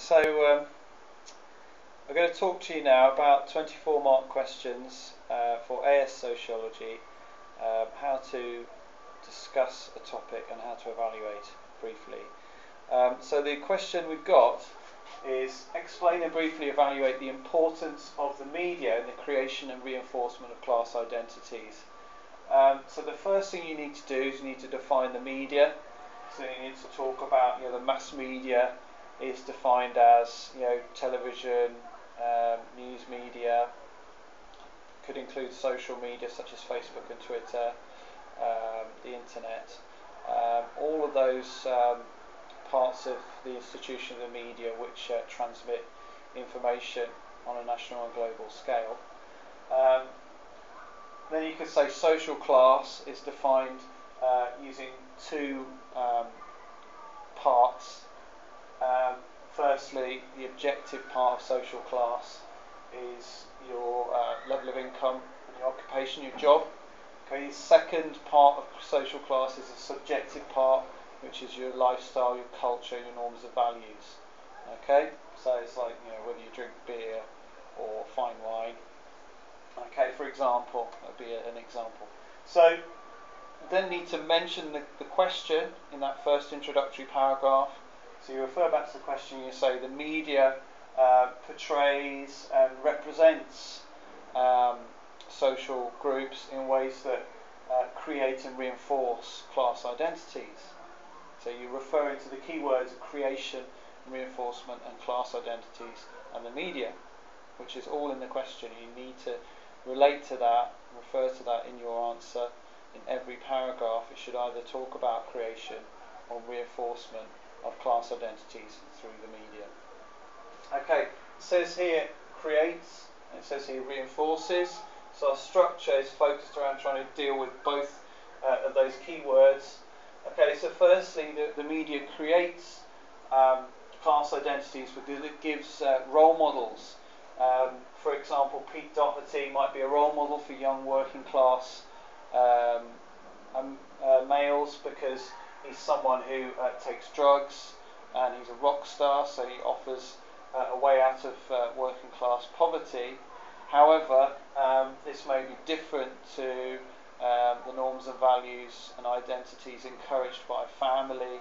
So I'm going to talk to you now about 24 mark questions for AS Sociology, how to discuss a topic and how to evaluate briefly. So the question we've got is explain and briefly evaluate the importance of the media in the creation and reinforcement of class identities. So the first thing you need to do is you need to define the media. So you need to talk about, the mass media is defined as, television, news media, could include social media such as Facebook and Twitter, the internet, all of those parts of the institution of the media which transmit information on a national and global scale. Then you could say social class is defined using two parts. Firstly, the objective part of social class is your level of income and your occupation, your job. Okay, the second part of social class is a subjective part, which is your lifestyle, your culture, your norms and values. Okay, so it's like, whether you drink beer or fine wine. Okay, for example, that would be an example. So then need to mention the question in that first introductory paragraph. So you refer back to the question, you say the media portrays and represents social groups in ways that create and reinforce class identities. So you refer into the keywords of creation, reinforcement and class identities and the media, which is all in the question. You need to relate to that, refer to that in your answer. In every paragraph it should either talk about creation or reinforcement of class identities through the media. Okay, it says here creates, and it says here reinforces. So our structure is focused around trying to deal with both of those keywords. Okay, so firstly the media creates class identities because it gives role models. For example, Pete Doherty might be a role model for young working class males because he's someone who takes drugs and he's a rock star, so he offers a way out of working class poverty. However, this may be different to the norms and values and identities encouraged by family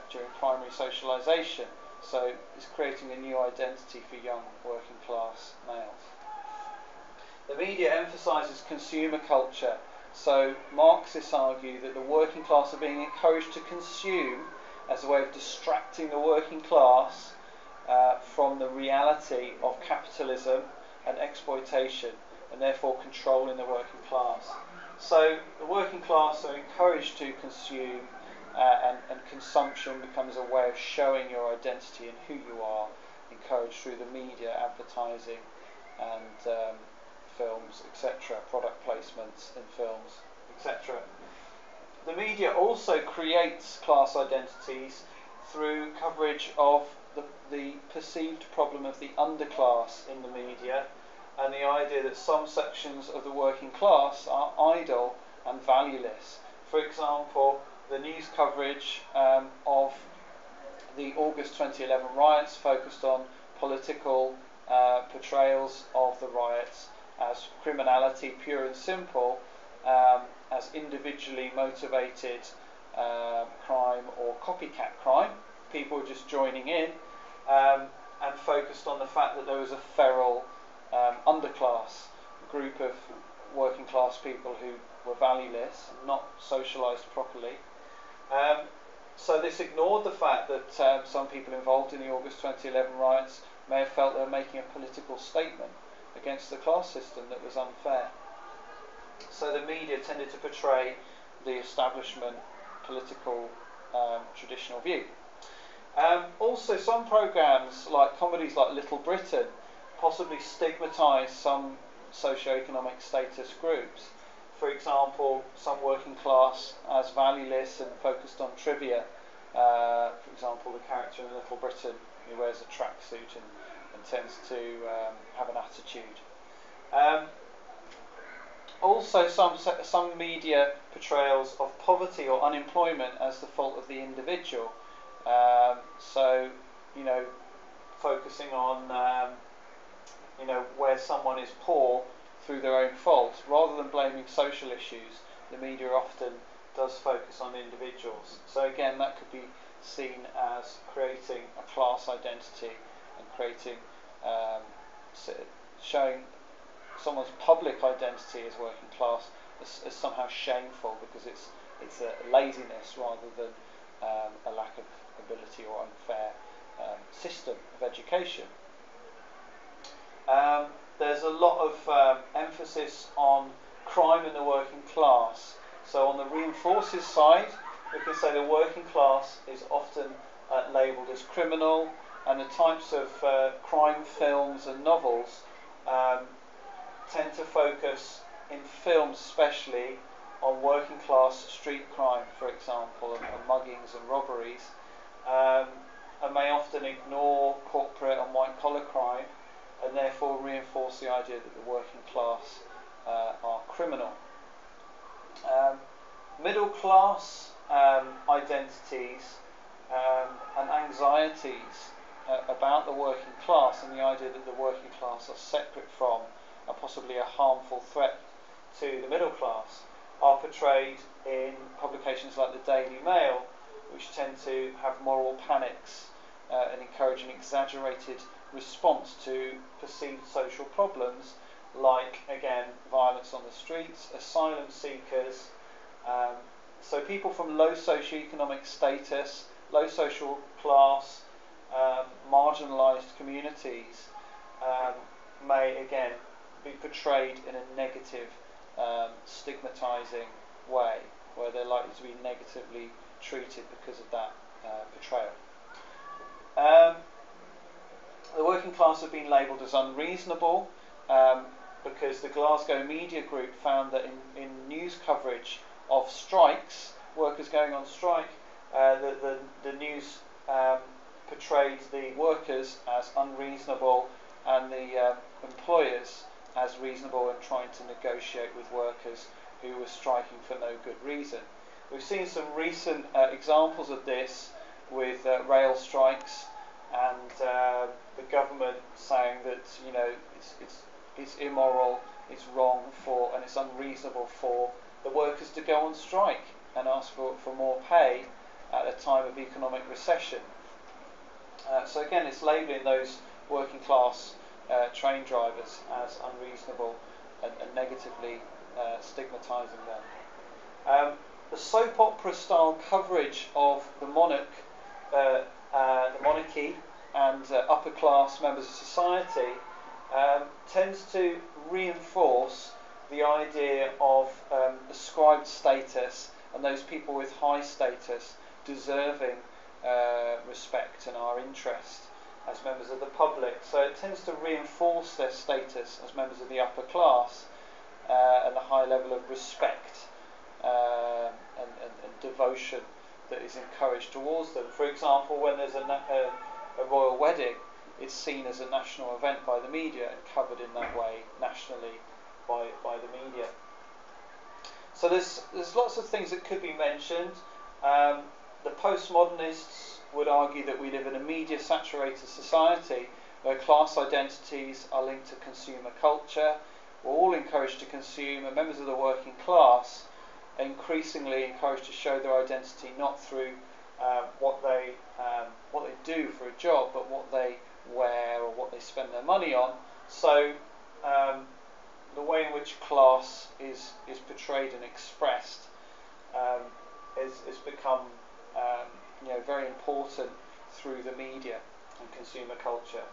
during primary socialisation. So it's creating a new identity for young working class males. The media emphasises consumer culture. So Marxists argue that the working class are being encouraged to consume as a way of distracting the working class from the reality of capitalism and exploitation, and therefore controlling the working class. So the working class are encouraged to consume, and consumption becomes a way of showing your identity and who you are, encouraged through the media, advertising and films, etc., product placements in films, etc. The media also creates class identities through coverage of the perceived problem of the underclass in the media, and the idea that some sections of the working class are idle and valueless. For example, the news coverage of the August 2011 riots focused on political portrayals of the riots as criminality pure and simple, as individually motivated crime or copycat crime. People were just joining in, and focused on the fact that there was a feral underclass group of working class people who were valueless and not socialised properly. So this ignored the fact that some people involved in the August 2011 riots may have felt they were making a political statement against the class system that was unfair. So the media tended to portray the establishment political traditional view. Also, some programmes, like comedies like Little Britain, possibly stigmatise some socio-economic status groups. For example, some working class as valueless and focused on trivia. For example, the character in Little Britain who wears a tracksuit and tends to have an attitude. Also, some media portrayals of poverty or unemployment as the fault of the individual. So, focusing on where someone is poor through their own fault, rather than blaming social issues. The media often does focus on individuals. So again, that could be seen as creating a class identity and creating showing someone's public identity as working class as somehow shameful, because it's a laziness rather than a lack of ability or unfair system of education. There's a lot of emphasis on crime in the working class. So on the reinforces side, we can say the working class is often labelled as criminal, and the types of crime films and novels tend to focus, in films especially, on working class street crime, for example, and muggings and robberies, and may often ignore corporate and white collar crime, and therefore reinforce the idea that the working class are criminal. Middle class identities and anxieties about the working class, and the idea that the working class are separate from and possibly a harmful threat to the middle class, are portrayed in publications like the Daily Mail, which tend to have moral panics and encourage an exaggerated response to perceived social problems, like, again, violence on the streets, asylum seekers, so people from low socioeconomic status, low social class, marginalised communities may again be portrayed in a negative, stigmatising way, where they're likely to be negatively treated because of that portrayal. The working class have been labelled as unreasonable because the Glasgow Media Group found that in news coverage of strikes, workers going on strike, the news portrayed the workers as unreasonable and the employers as reasonable in trying to negotiate with workers who were striking for no good reason. We've seen some recent examples of this with rail strikes, and the government saying that it's immoral, it's wrong and it's unreasonable for the workers to go on strike and ask for more pay at a time of economic recession. So again, it's labelling those working class train drivers as unreasonable and negatively stigmatising them. The soap opera style coverage of the monarchy and upper class members of society tends to reinforce the idea of ascribed status and those people with high status deserving respect and our interest as members of the public. So it tends to reinforce their status as members of the upper class and the high level of respect and devotion that is encouraged towards them. For example, when there's a royal wedding, it's seen as a national event by the media and covered in that way nationally by the media. So there's lots of things that could be mentioned. The postmodernists would argue that we live in a media-saturated society where class identities are linked to consumer culture. We're all encouraged to consume, and members of the working class are increasingly encouraged to show their identity not through what they do for a job, but what they wear or what they spend their money on. So the way in which class is portrayed and expressed has become very important through the media and consumer culture.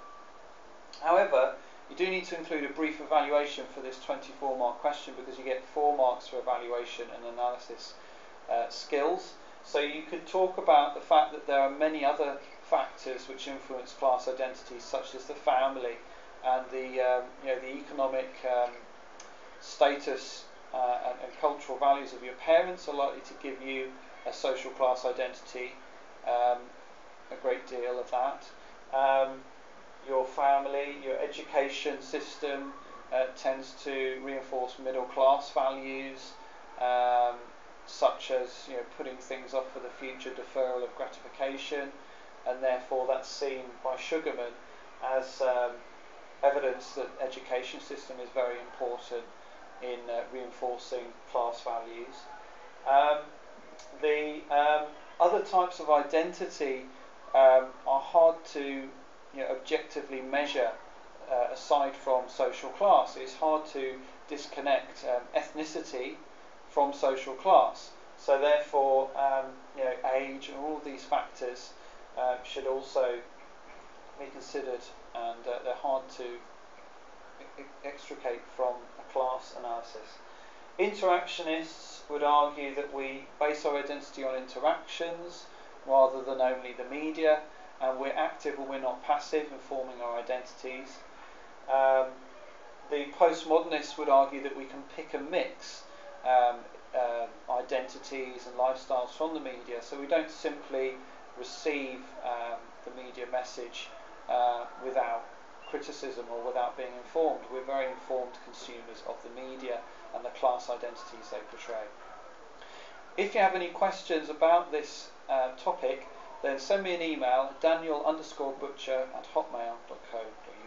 However, you do need to include a brief evaluation for this 24-mark question, because you get 4 marks for evaluation and analysis skills. So you could talk about the fact that there are many other factors which influence class identities, such as the family and the economic status and cultural values of your parents are likely to give you a social class identity, a great deal of that. Your family, your education system tends to reinforce middle class values, such as putting things off for the future, deferral of gratification, and therefore that's seen by Sugarman as evidence that education system is very important in reinforcing class values. The other types of identity are hard to objectively measure aside from social class. It's hard to disconnect ethnicity from social class. So therefore, age and all these factors should also be considered, and they're hard to extricate from a class analysis. Interactionists would argue that we base our identity on interactions rather than only the media, and we're active and we're not passive in forming our identities. The postmodernists would argue that we can pick and mix identities and lifestyles from the media, so we don't simply receive the media message without criticism or without being informed. We're very informed consumers of the media and the class identities they portray. If you have any questions about this topic, then send me an email, daniel_butcher@hotmail.co.uk.